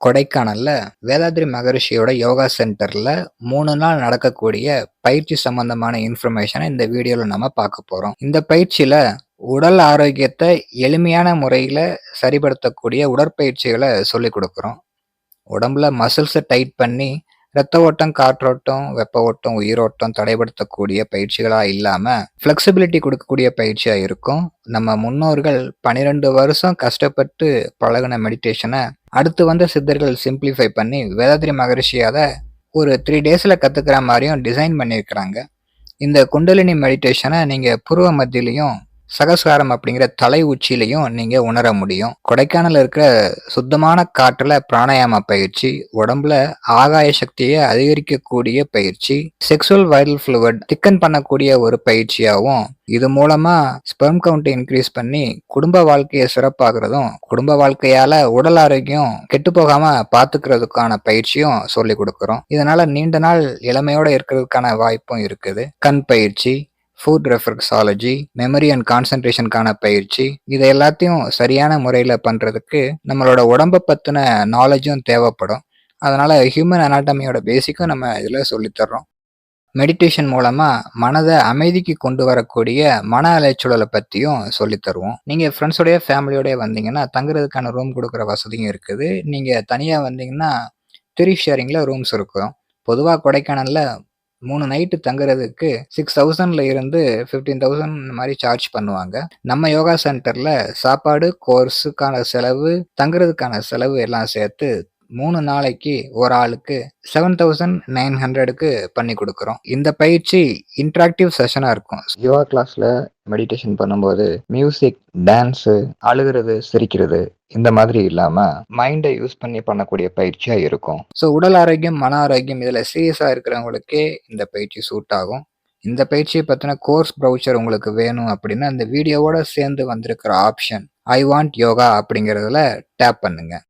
கொடைக்கானல்ல வேதாத்ரி மகரிஷியோட யோகா சென்டர்ல 3 நாள் நடக்கக்கூடிய பயிற்சி சம்பந்தமான இன்ஃபர்மேஷனை இந்த வீடியோல நம்ம பார்க்க போறோம். இந்த பயிற்சியில உடல் ஆரோக்கியத்தை எளிமையான முறையில சரிப்படுத்தக்கூடிய உடற்பயிற்சிகளை சொல்லிக் கொடுக்குறோம். உடம்புல மசில்ஸை டைட் பண்ணி ரத்த ஓட்டம், காற்றோட்டம், வெப்ப ஓட்டம், உயிரோட்டம் தடைப்படுத்தக்கூடிய பயிற்சிகளா இல்லாம ஃபிளெக்சிபிலிட்டி கொடுக்கக்கூடிய பயிற்சியா இருக்கும். நம்ம முன்னோர்கள் 12 வருஷம் கஷ்டப்பட்டு பழகுன மெடிடேஷனை அடுத்து வந்த சித்தர்கள் சிம்பிளிஃபை பண்ணி வேதாத்ரி மகரிஷி அதை ஒரு 3 டேஸ்ல கத்துக்கிற மாதிரியும் டிசைன் பண்ணியிருக்கிறாங்க. இந்த குண்டலினி மெடிடேஷனை நீங்க புருவ மத்தியிலையும் சகஸ்காரம் அப்படிங்கிற தலை உச்சியிலையும் நீங்க உணர முடியும். கொடைக்கானல் இருக்கிற சுத்தமான காற்றுல பிராணாயாம பயிற்சி, உடம்புல ஆகாய சக்தியை அதிகரிக்கக்கூடிய பயிற்சி, செக்ஸுவல் வைரல் ஃப்ளூயிட் திக்கன் பண்ணக்கூடிய ஒரு பயிற்சியாகவும், இது மூலமா ஸ்பெர்ம் கவுண்ட் இன்க்ரீஸ் பண்ணி குடும்ப வாழ்க்கையை சிறப்பாகிறதும், குடும்ப வாழ்க்கையால உடல் ஆரோக்கியம் கெட்டு போகாம பாத்துக்கிறதுக்கான பயிற்சியும் சொல்லி கொடுக்குறோம். இதனால நீண்ட நாள் இளமையோட இருக்கிறதுக்கான வாய்ப்பும் இருக்குது. கண் பயிற்சி, ஃபுட் ரெஃப்ளெக்ஸாலஜி, மெமரி அண்ட் கான்சன்ட்ரேஷனுக்கான பயிற்சி, இதை எல்லாத்தையும் சரியான முறையில் பண்ணுறதுக்கு நம்மளோட உடம்பை பற்றின நாலேஜும் தேவைப்படும். அதனால் ஹியூமன் அனாட்டமியோட பேசிக்கும் நம்ம இதில் சொல்லித்தர்றோம். மெடிடேஷன் மூலமாக மனதை அமைதிக்கு கொண்டு வரக்கூடிய மன அலைச்சூழலை பற்றியும் சொல்லித்தருவோம். நீங்கள் ஃப்ரெண்ட்ஸோடைய ஃபேமிலியோடய வந்தீங்கன்னா தங்குறதுக்கான ரூம் கொடுக்குற வசதியும் இருக்குது. நீங்கள் தனியாக வந்தீங்கன்னா 3 ஷேரிங்கில் ரூம்ஸ் இருக்கும். பொதுவாக கொடைக்கானலில் 3 நைட்டு தங்குறதுக்கு 6000ல இருந்து 15,000 இந்த மாதிரி சார்ஜ் பண்ணுவாங்க. நம்ம யோகா சென்டர்ல சாப்பாடு, கோர்ஸுக்கான செலவு, தங்குறதுக்கான செலவு எல்லாம் சேர்த்து 3 நாளைக்கு ஒரு ஆளுக்கு 7,900க்கு பண்ணி கொடுக்குறோம். இந்த பயிற்சி இன்டராக்டிவ் செஷனா இருக்கும். யோகா கிளாஸ்ல மெடிடேஷன் பண்ணும்போது மியூசிக், டான்ஸு, அழுகிறது, சிரிக்கிறது இந்த மாதிரி இல்லாம மைண்டை யூஸ் பண்ணி பண்ணக்கூடிய பயிற்சியா இருக்கும். ஸோ உடல் ஆரோக்கியம், மன ஆரோக்கியம் இதுல சீரியஸா இருக்கிறவங்களுக்கே இந்த பயிற்சி சூட் ஆகும். இந்த பயிற்சியை பத்தின கோர்ஸ் ப்ரௌச்சர் உங்களுக்கு வேணும் அப்படின்னா இந்த வீடியோவோட சேர்ந்து வந்திருக்கிற ஆப்ஷன் ஐ வாண்ட் யோகா அப்படிங்கிறதுல டேப் பண்ணுங்க.